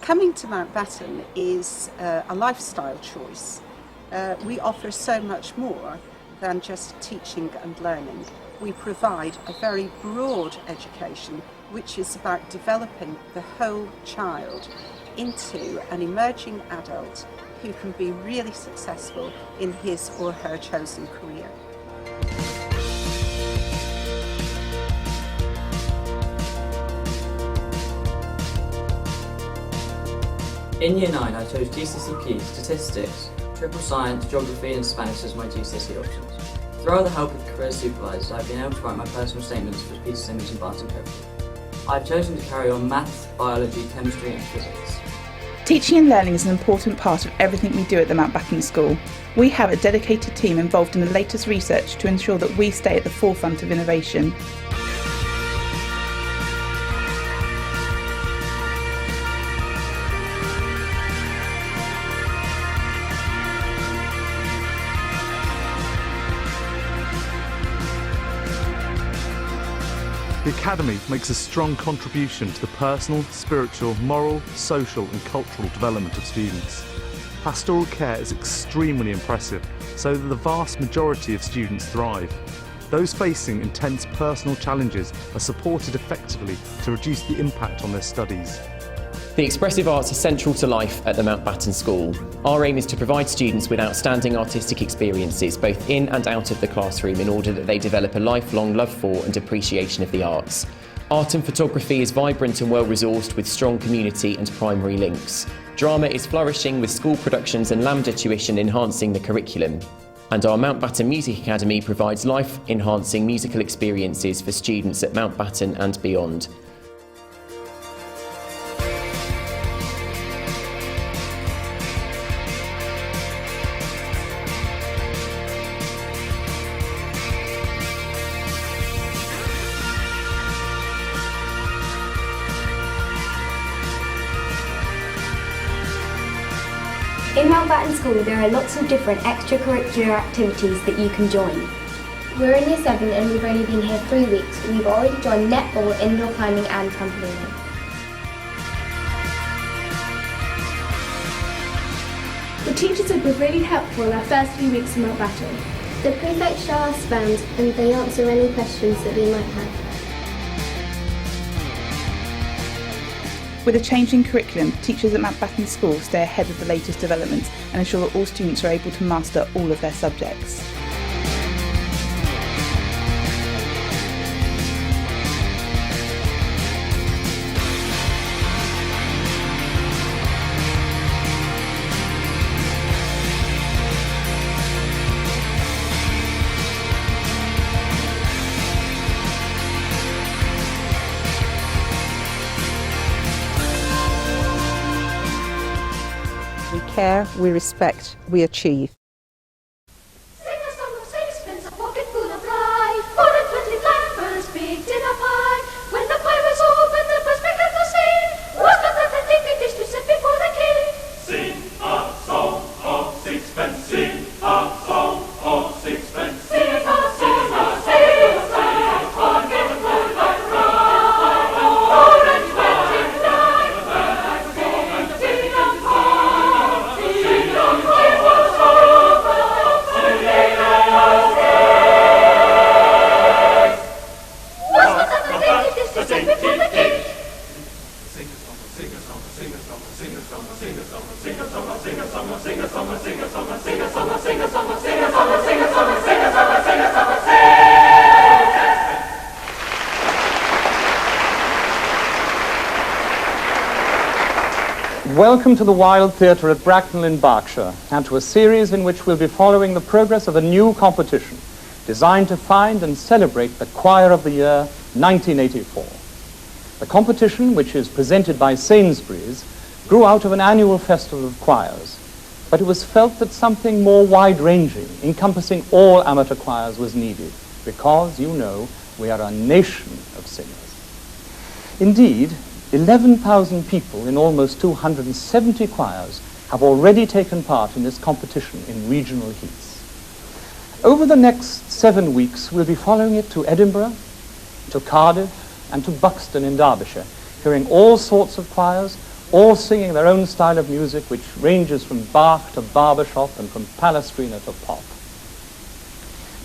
Coming to Mountbatten is a lifestyle choice. We offer so much more than just teaching and learning. We provide a very broad education which is about developing the whole child into an emerging adult who can be really successful in his or her chosen career. In Year 9 I chose GCSE Statistics, Triple Science, Geography and Spanish as my GCSE options. Through the help of career supervisors, I've been able to write my personal statements for Peter Symons and Barton Copeland. I've chosen to carry on maths, biology, chemistry and physics. Teaching and learning is an important part of everything we do at the Mountbatten School. We have a dedicated team involved in the latest research to ensure that we stay at the forefront of innovation. The Academy makes a strong contribution to the personal, spiritual, moral, social and cultural development of students. Pastoral care is extremely impressive, so that the vast majority of students thrive. Those facing intense personal challenges are supported effectively to reduce the impact on their studies. The expressive arts are central to life at the Mountbatten School. Our aim is to provide students with outstanding artistic experiences both in and out of the classroom in order that they develop a lifelong love for and appreciation of the arts. Art and photography is vibrant and well-resourced with strong community and primary links. Drama is flourishing with school productions and Lambda tuition enhancing the curriculum. And our Mountbatten Music Academy provides life-enhancing musical experiences for students at Mountbatten and beyond. In Mountbatten School there are lots of different extracurricular activities that you can join. We're in Year 7 and we've only been here 3 weeks. We've already joined netball, indoor climbing and trampolining. The teachers have been really helpful in our first few weeks in Mountbatten. The prefects show us around and they answer any questions that we might have. With a changing curriculum, teachers at Mountbatten School stay ahead of the latest developments and ensure that all students are able to master all of their subjects. We care, we respect, we achieve. Sing a song of sixpence, a pocket full of rye, 4 and 20 blackbirds baked in a pie. When the pie was opened, the first began to sing, was not that a dainty dish to set before the king? Sing a song of sixpence, sing a song of sixpence. Sing a song of sixpence, a pocket full of rye, 4 and 20 blackbirds baked in a pie. Welcome to the Wild Theatre at Bracknell in Berkshire, and to a series in which we'll be following the progress of a new competition designed to find and celebrate the Choir of the Year 1984. The competition, which is presented by Sainsbury's, grew out of an annual festival of choirs, but it was felt that something more wide-ranging, encompassing all amateur choirs, was needed, because, you know, we are a nation of singers. Indeed, 11,000 people in almost 270 choirs have already taken part in this competition in regional heats. Over the next 7 weeks, we'll be following it to Edinburgh, to Cardiff, and to Buxton in Derbyshire, hearing all sorts of choirs, all singing their own style of music, which ranges from Bach to barbershop and from Palestrina to pop.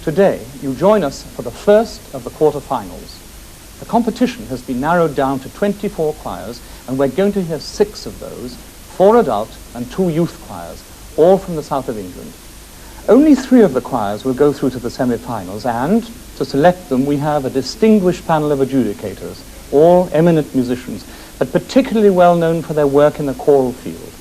Today, you join us for the first of the quarterfinals. The competition has been narrowed down to 24 choirs, and we're going to hear 6 of those, 4 adult and 2 youth choirs, all from the south of England. Only 3 of the choirs will go through to the semi-finals, and to select them, we have a distinguished panel of adjudicators, all eminent musicians, but particularly well known for their work in the choral field.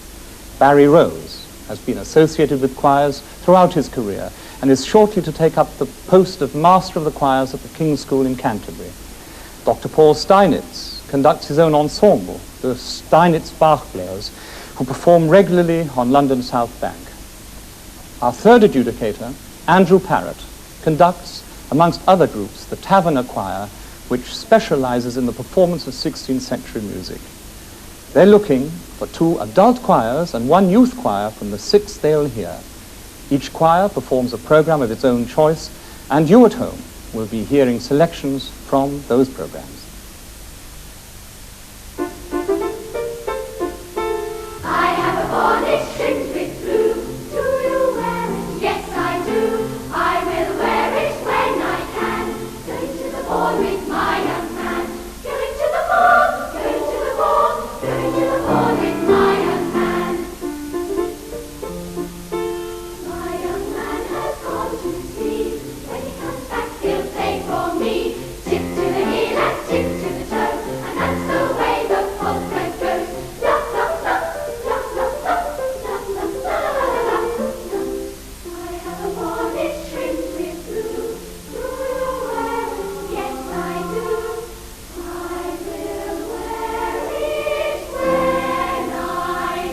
Barry Rose has been associated with choirs throughout his career and is shortly to take up the post of Master of the Choirs at the King's School in Canterbury. Dr. Paul Steinitz conducts his own ensemble, the Steinitz Bach players, who perform regularly on London's South Bank. Our third adjudicator, Andrew Parrott, conducts, amongst other groups, the Taverner Choir, which specializes in the performance of 16th century music. They're looking for 2 adult choirs and 1 youth choir from the 6 they'll hear. Each choir performs a program of its own choice, and you at home will be hearing selections from those programs. I have a bonnet trimmed with blue. Do you wear it? Yes, I do. I will wear it when I can. Going to the ball with my young man. Going to the ball, going to the ball, going to the ball with my young man. My young man has gone to sea. When he comes back, he'll play for me. Tip to the heel and tip to the toe, and that's the way the polka goes. La la la, la la la, la la la la la. I have a bonnet trimmed with blue. Do you wear it? Yes, I do. I will wear it when I can.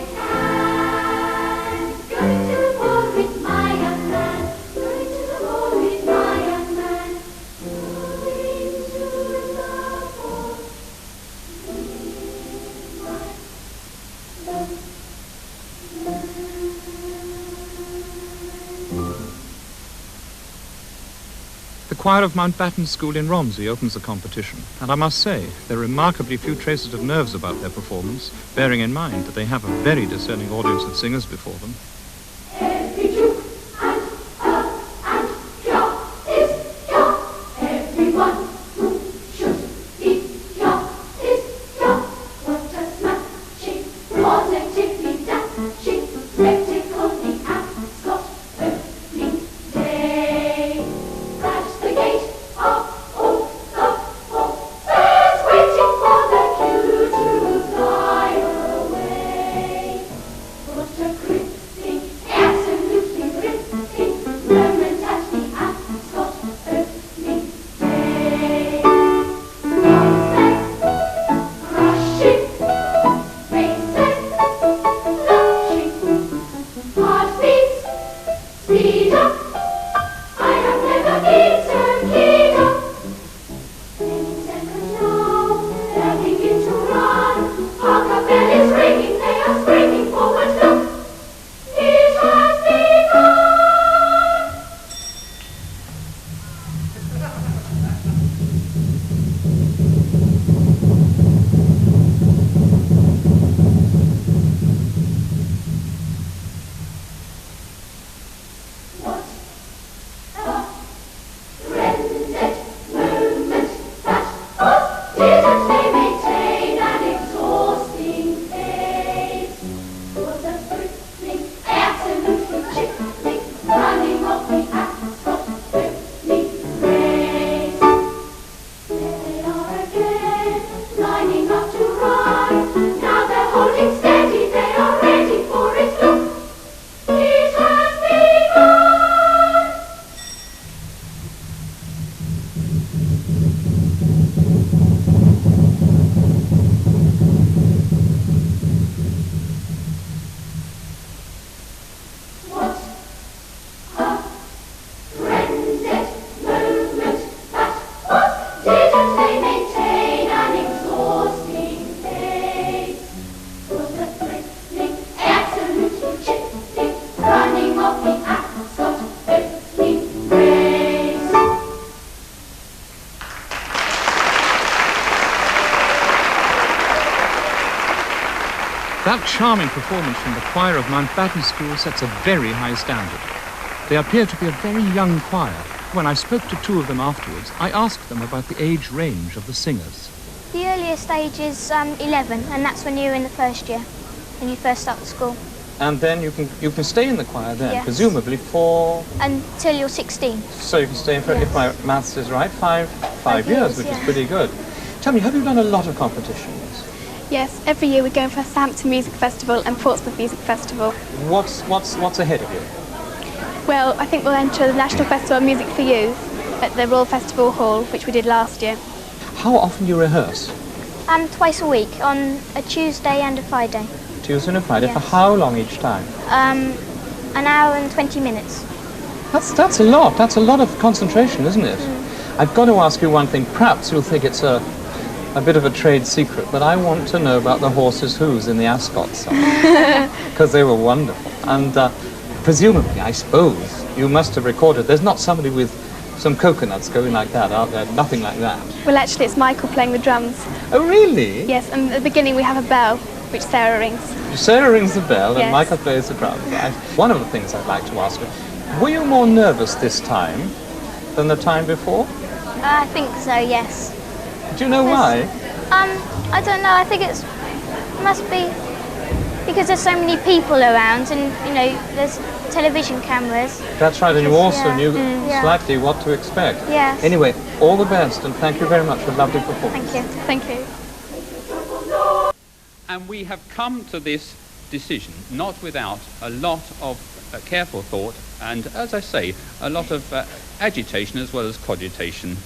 Going to the ball with my young man. Going to the ball with my young man. Going to the ball The choir of Mountbatten School in Romsey opens the competition, and I must say, there are remarkably few traces of nerves about their performance, bearing in mind that they have a very discerning audience of singers before them. Every juke and and jaw is jaw. Everyone who should be jaw is jaw. What a smashing, positively dashing spectacle the ascot opening day. Crash the gate of all the horses, waiting for the cue to fly away. What a crisping That charming performance from the choir of Mountbatten School sets a very high standard. They appear to be a very young choir. When I spoke to two of them afterwards, I asked them about the age range of the singers. The earliest age is 11, and that's when you're in the first year, when you first start the school. And then you can stay in the choir then, Yes. presumably for... Until you're 16. So you can stay for, if my maths is right, five years, which yeah. is pretty good. Tell me, have you done a lot of competitions? Yes, every year we're going for Hampshire Music Festival and Portsmouth Music Festival. What's ahead of you? Well, I think we'll enter the National Festival of Music for Youth at the Royal Festival Hall, which we did last year. How often do you rehearse? Twice a week, on a Tuesday and a Friday. Tuesday and a Friday. Yes. For how long each time? An hour and 20 minutes. That's a lot. That's a lot of concentration, isn't it? I've got to ask you one thing. Perhaps you'll think it's a bit of a trade secret, but I want to know about the horses' hooves in the Ascot song, because they were wonderful. And presumably, I suppose, you must have recorded. There's not somebody with some coconuts going like that, are there? Nothing like that. Well, actually, it's Michael playing the drums. Oh, really? Yes, and at the beginning we have a bell, which Sarah rings. Sarah rings the bell, Yes. and Michael plays the drums. One of the things I'd like to ask you, were you more nervous this time than the time before? I think so, yes. Do you know why? I don't know, I think it must be because there's so many people around and, you know, there's television cameras. That's right, and you also Yeah. knew Yeah. slightly what to expect. Yes. Anyway, all the best, and thank you very much for a lovely performance. Thank you. Thank you. And we have come to this decision not without a lot of careful thought and, as I say, a lot of agitation as well as cogitation.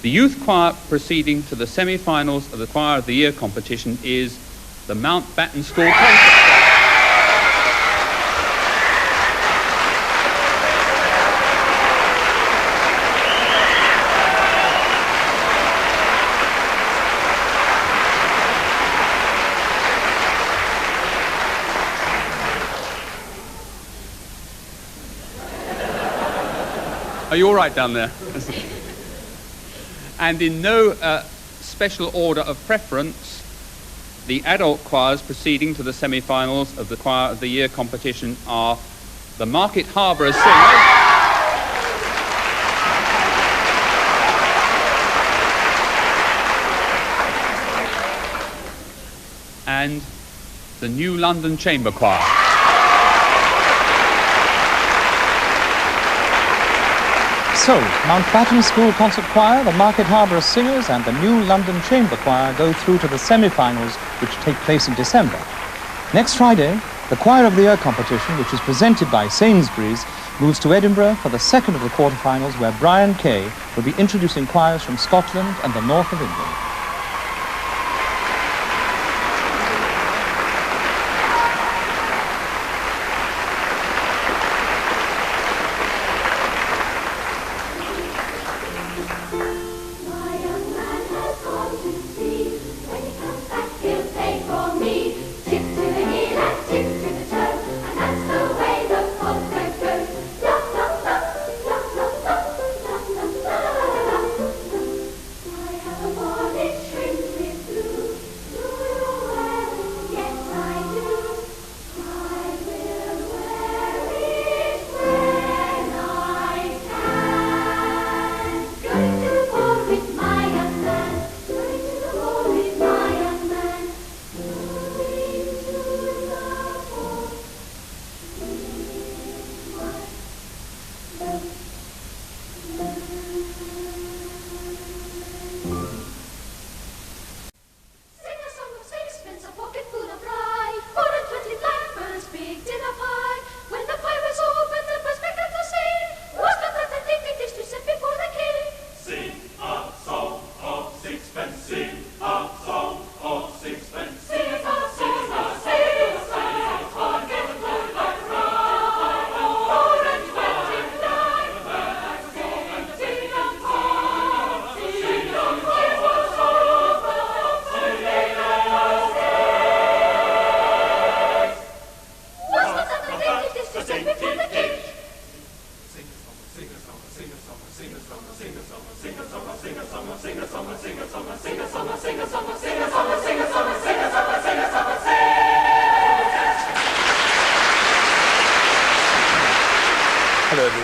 The youth choir proceeding to the semi-finals of the Choir of the Year competition is the Mountbatten School Concert Choir. Are you all right down there? And in no special order of preference, the adult choirs proceeding to the semi-finals of the Choir of the Year competition are the Market Harbour Singers and the New London Chamber Choir. So, Mountbatten School Concert Choir, the Market Harbour Singers, and the New London Chamber Choir go through to the semi-finals, which take place in December. Next Friday, the Choir of the Year competition, which is presented by Sainsbury's, moves to Edinburgh for the second of the quarterfinals, where Brian Kay will be introducing choirs from Scotland and the north of England. Morning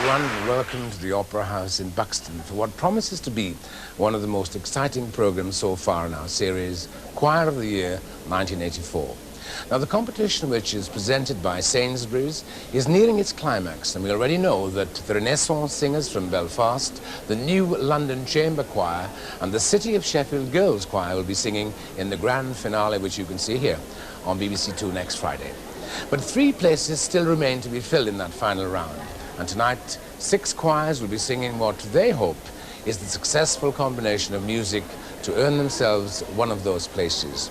everyone, and welcome to the Opera House in Buxton for what promises to be one of the most exciting programs so far in our series, Choir of the Year 1984. Now, the competition, which is presented by Sainsbury's, is nearing its climax, and we already know that the Renaissance singers from Belfast, the new London Chamber Choir, and the City of Sheffield Girls Choir will be singing in the grand finale, which you can see here on BBC Two next Friday. But 3 places still remain to be filled in that final round. And tonight, 6 choirs will be singing what they hope is the successful combination of music to earn themselves one of those places.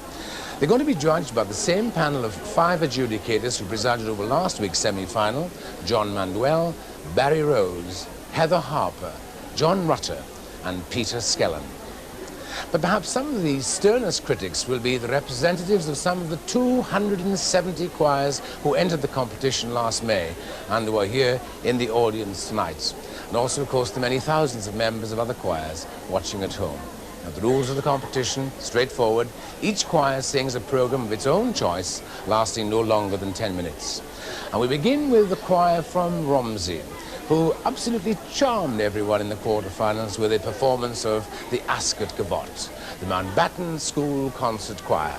They're going to be judged by the same panel of 5 adjudicators who presided over last week's semi-final: John Manuel, Barry Rose, Heather Harper, John Rutter, and Peter Skellen. But perhaps some of the sternest critics will be the representatives of some of the 270 choirs who entered the competition last May and who are here in the audience tonight. And also, of course, the many thousands of members of other choirs watching at home. Now, the rules of the competition, straightforward. Each choir sings a program of its own choice, lasting no longer than 10 minutes. And we begin with the choir from Romsey, who absolutely charmed everyone in the quarterfinals with a performance of the Ascot Gavotte, the Mountbatten School Concert Choir.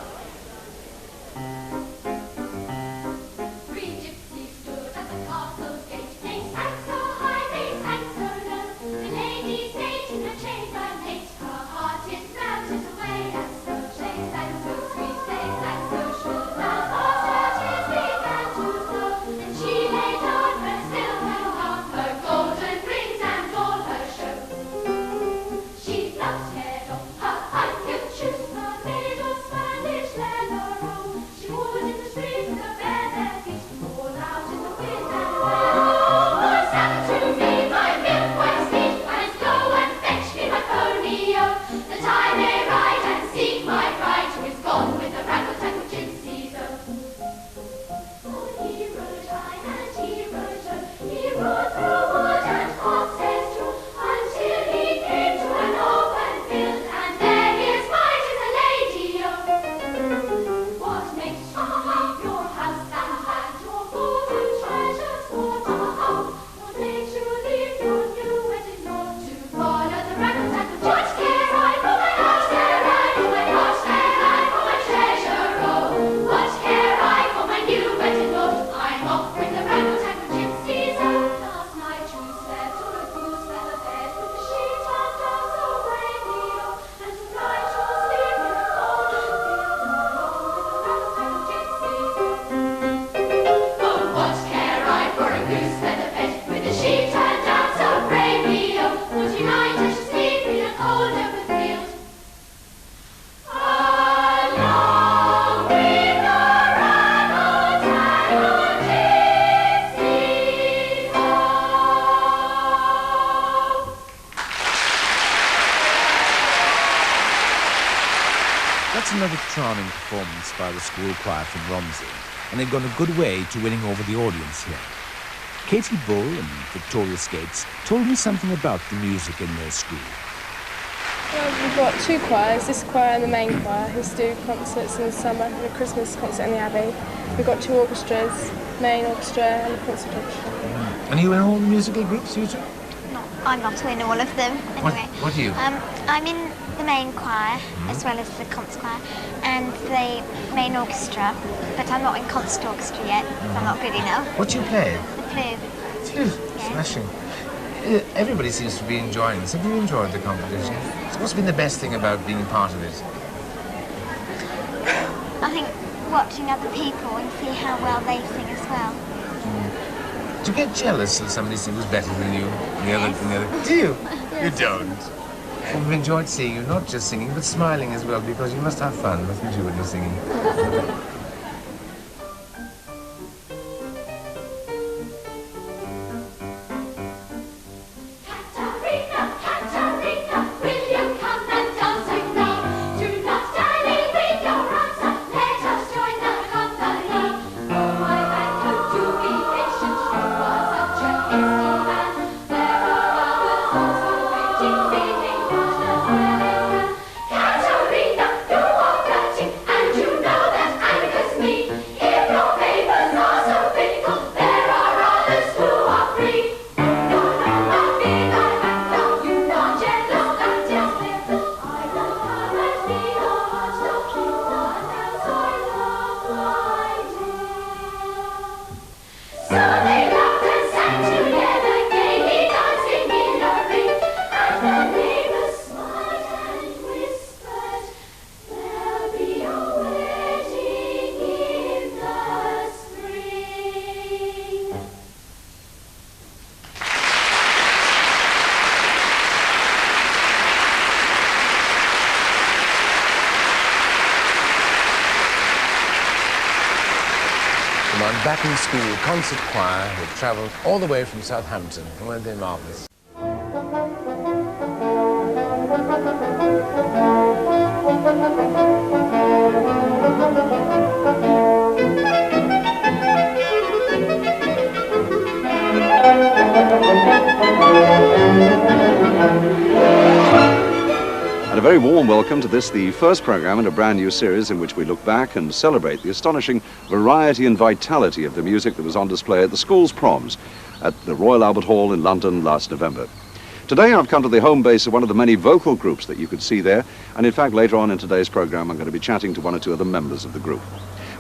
That's another charming performance by the school choir from Romsey, and they've gone a good way to winning over the audience here. Katie Bull and Victoria Skates told me something about the music in their school. Well, we've got 2 choirs, this choir and the main choir, who do concerts in the summer and a Christmas concert in the Abbey. We've got 2 orchestras, main orchestra and a concert orchestra. And you in all the musical groups, you two? No, I'm not in all of them, anyway. What are you? I'm in the main choir, as well as the concert choir, and the main orchestra, but I'm not in concert orchestra yet, because I'm not good enough. What do you play? The flute. Flute? Yeah. Smashing. Everybody seems to be enjoying this. Have you enjoyed the competition? So what's been the best thing about being part of it? I think watching other people and see how well they sing as well. Do you get jealous if somebody sings better than you? The other? Do you? You don't. Well, we've enjoyed seeing you, not just singing, but smiling as well, because you must have fun, mustn't you, when you're singing? Katarina, you are flirting, and you know that I'm Mountbatten School Concert Choir have travelled all the way from Southampton. Weren't they marvellous? And a very warm welcome to this, the first programme in a brand new series in which we look back and celebrate the astonishing variety and vitality of the music that was on display at the school's proms at the Royal Albert Hall in London last November. Today I've come to the home base of one of the many vocal groups that you could see there, and in fact later on in today's programme I'm going to be chatting to one or two of the members of the group.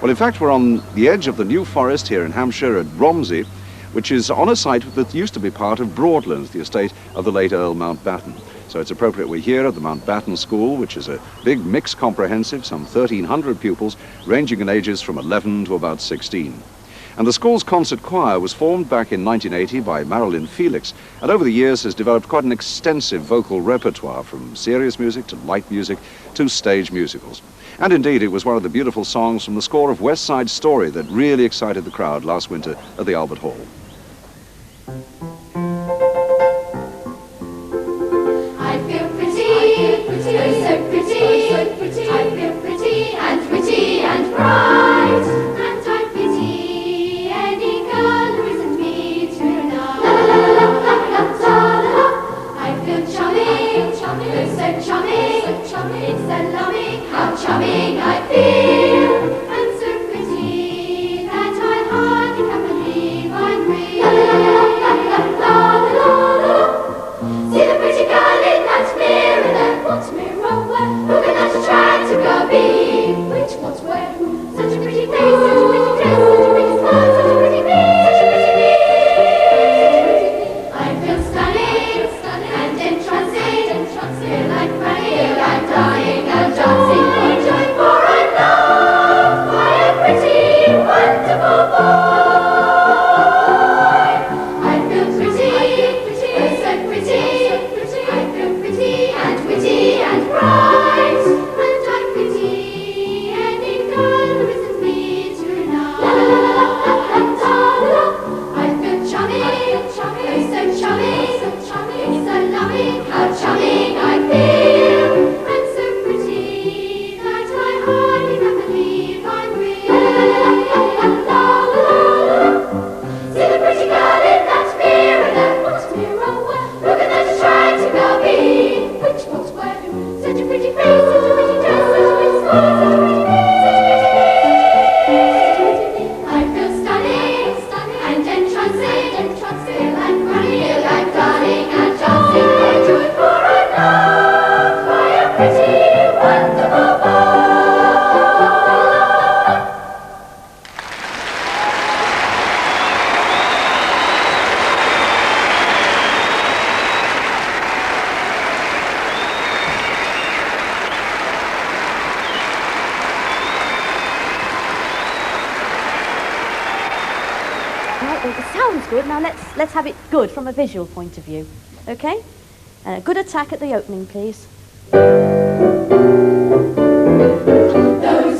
Well, in fact we're on the edge of the New Forest here in Hampshire at Romsey, which is on a site that used to be part of Broadlands, the estate of the late Earl Mountbatten. So it's appropriate we're here at the Mountbatten School, which is a big mixed comprehensive, some 1,300 pupils, ranging in ages from 11 to about 16. And the school's concert choir was formed back in 1980 by Marilyn Felix, and over the years has developed quite an extensive vocal repertoire, from serious music to light music to stage musicals. And indeed, it was one of the beautiful songs from the score of West Side Story that really excited the crowd last winter at the Albert Hall. Good. Now let's have it good from a visual point of view. Okay? Good attack at the opening, please. Those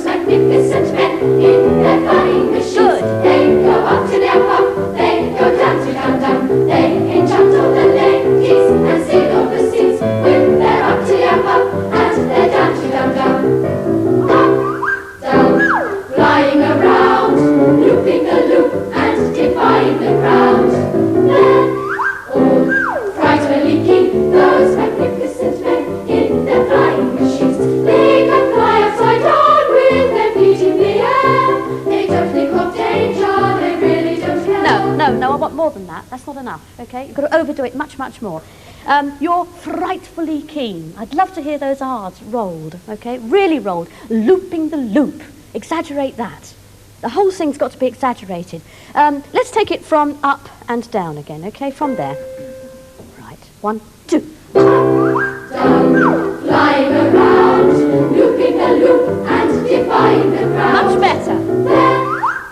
magnificent men in their flying machines, they go up to their pub, they go down to down, they enchant all the ladies and sail over the seas with their up to their pub and their down to down. Up, down, flying around, looping the loop and defying the ground. They're all frightfully keen, those magnificent men in their flying machines. They can fly upside down with their feet in the air. They don't think of danger, they really don't care. No, I want more than that. That's not enough, okay? You've got to overdo it much, much more. You're frightfully keen. I'd love to hear those R's rolled, okay? Really rolled. Looping the loop. Exaggerate that. The whole thing's got to be exaggerated. Let's take it from up and down again, okay? From there. Right. 1, 2. Down, flying around, looping the loop and defying the ground. Much better. They're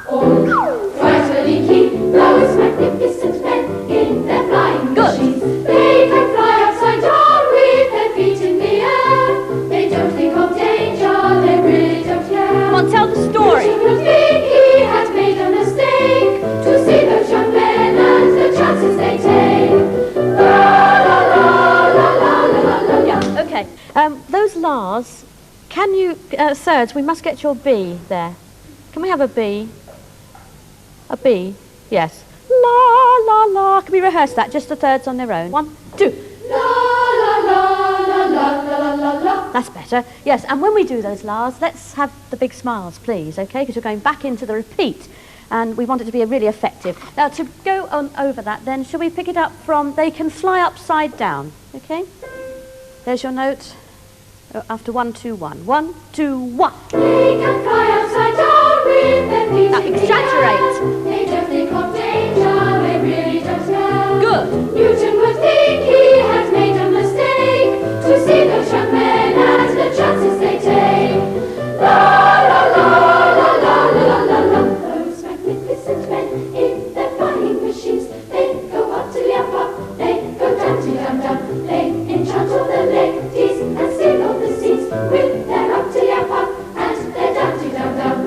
all frightfully keen, those magnificent men in their flying machines. They can fly upside down with their feet in the air. They don't think of danger, they really don't care. Come on, tell the story. He had made a mistake. thirds, we must get your B there. Can we have a B? A B? Yes. La, la, la. Can we rehearse that? Just the thirds on their own. 1, 2. La la la la la la la la. That's better. Yes, and when we do those las, let's have the big smiles, please, okay? Because we're going back into the repeat, and we want it to be really effective. Now, to go on over that, then, shall we pick it up from they can fly upside down, okay? There's your note. After 1, 2, 1. 1, 2, 1. They can fly upside down with their feet. Now, exaggerate. They don't think of danger, they really don't know. Good. Newton would think he has made a mistake to see those young men and the chances they take. La la la la la la la la. Those magnificent men in their flying machines, they go up to the up, they go down to down down, they enchant all the ladies and steal all the seats with their up to up and their down to down down.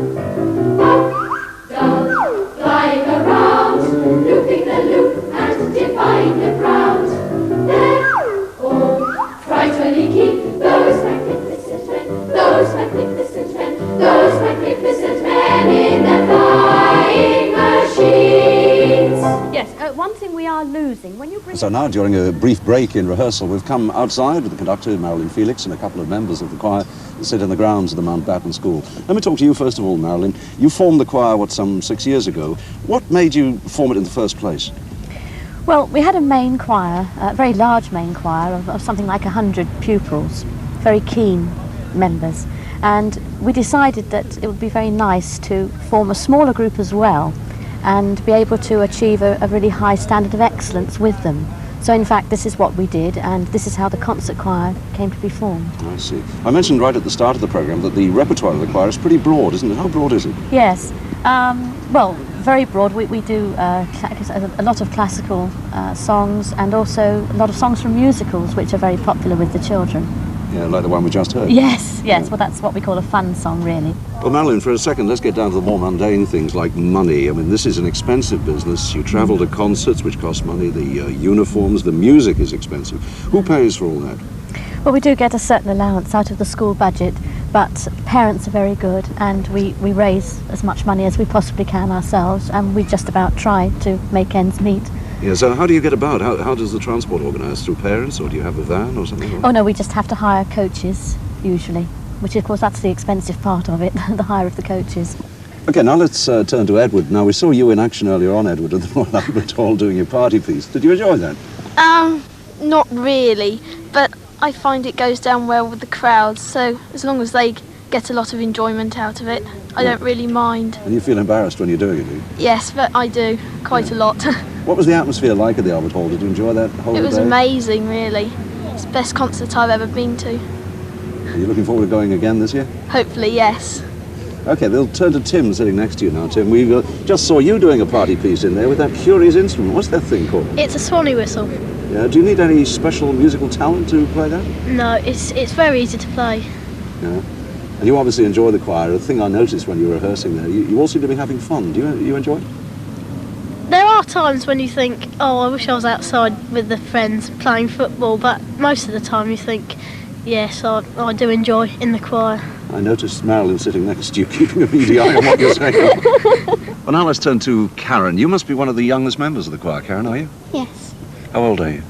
Up, down, flying around, looping the loop and defying the ground. They're all frightfully keen, those magnificent men, those magnificent men, those magnificent men in their flying machines. Yes, one thing we are losing, when you bring... So now, during a brief break in rehearsal, we've come outside with the conductor, Marilyn Felix, and a couple of members of the choir that sit in the grounds of the Mountbatten School. Let me talk to you first of all, Marilyn. You formed the choir, some 6 years ago. What made you form it in the first place? Well, we had a main choir, a very large main choir of something like 100 pupils, very keen members, and we decided that it would be very nice to form a smaller group as well and be able to achieve a really high standard of excellence with them. So in fact this is what we did, and this is how the concert choir came to be formed. I see. I mentioned right at the start of the programme that the repertoire of the choir is pretty broad, isn't it? How broad is it? Yes, well, very broad. We do a lot of classical songs and also a lot of songs from musicals which are very popular with the children. Yeah, like the one we just heard. Yes, yes, well that's what we call a fun song really. Well, Marilyn, for a second, let's get down to the more mundane things like money. I mean, this is an expensive business. You travel to concerts, which cost money, the uniforms, the music is expensive. Who pays for all that? Well, we do get a certain allowance out of the school budget, but parents are very good and we raise as much money as we possibly can ourselves, and we just about try to make ends meet. Yeah, so how do you get about? How does the transport organise? Through parents, or do you have a van or something? Oh no, we just have to hire coaches, usually, which of course that's the expensive part of it, the hire of the coaches. Okay, now let's turn to Edward. Now, we saw you in action earlier on, Edward, at the Royal Albert Hall doing your party piece. Did you enjoy that? Not really, but I find it goes down well with the crowds, so as long as they get a lot of enjoyment out of it, I don't really mind. And you feel embarrassed when you're doing it, do you? Yes, but I do, quite a lot. What was the atmosphere like at the Albert Hall? Did you enjoy that whole day? It was amazing, really. It's the best concert I've ever been to. Are you looking forward to going again this year? Hopefully, yes. Okay, they'll turn to Tim sitting next to you now. Tim, we just saw you doing a party piece in there with that curious instrument. What's that thing called? It's a swanny whistle. Yeah, do you need any special musical talent to play that? No, it's very easy to play. Yeah. And you obviously enjoy the choir. The thing I noticed when you were rehearsing there, you all seem to be having fun. Do you enjoy it? There are times when you think, oh, I wish I was outside with the friends playing football, but most of the time you think, yes, I do enjoy in the choir. I noticed Marilyn sitting next to you, keeping a beady eye on what you're saying. Well, now let's turn to Karen. You must be one of the youngest members of the choir, Karen, are you? Yes, How old are you?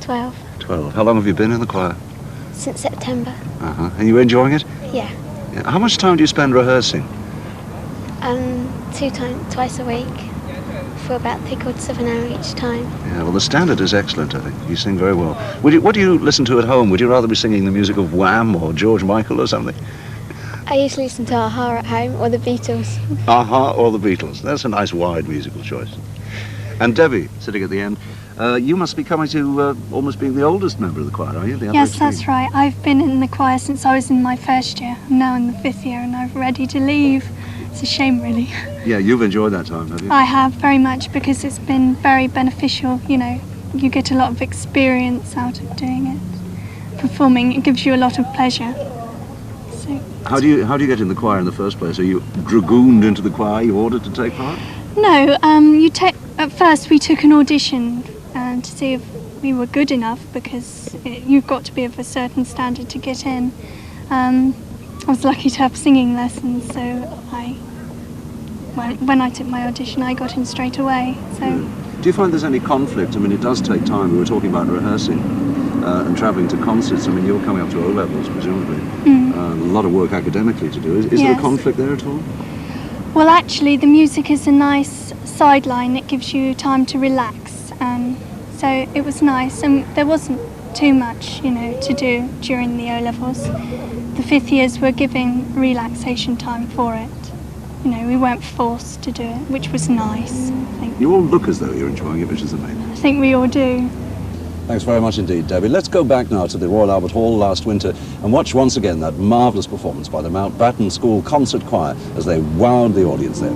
12. 12. How long have you been in the choir? Since September. Uh-huh. And you enjoying it? Yeah. Yeah. How much time do you spend rehearsing? Twice a week for about 3/4 of an hour each time. Yeah, well, the standard is excellent, I think. You sing very well. What do you listen to at home? Would you rather be singing the music of Wham or George Michael or something? I usually listen to Aha at home or the Beatles. Aha or the Beatles. That's a nice wide musical choice. And Debbie, sitting at the end, you must be coming to almost being the oldest member of the choir, are you? Yes, that's right. I've been in the choir since I was in my first year. I'm now in the 5th year and I'm ready to leave. It's a shame, really. Yeah, you've enjoyed that time, have you? I have, very much, because it's been very beneficial. You know, you get a lot of experience out of doing it. Performing, it gives you a lot of pleasure. So. How do you get in the choir in the first place? Are you dragooned into the choir? Are you ordered to take part? No, at first we took an audition to see if we were good enough, because you've got to be of a certain standard to get in. I was lucky to have singing lessons, so when I took my audition, I got in straight away. So. Do you find there's any conflict? I mean, it does take time. We were talking about rehearsing and travelling to concerts. I mean, you're coming up to O-levels, presumably. A lot of work academically to do. Is there a conflict there at all? Well, actually, the music is a nice sideline. It gives you time to relax. So it was nice, and there wasn't too much, to do during the O-levels. The fifth years were giving relaxation time for it. We weren't forced to do it, which was nice, I think. You all look as though you're enjoying it, which is amazing. I think we all do. Thanks very much indeed, Debbie. Let's go back now to the Royal Albert Hall last winter and watch once again that marvellous performance by the Mountbatten School Concert Choir as they wowed the audience there.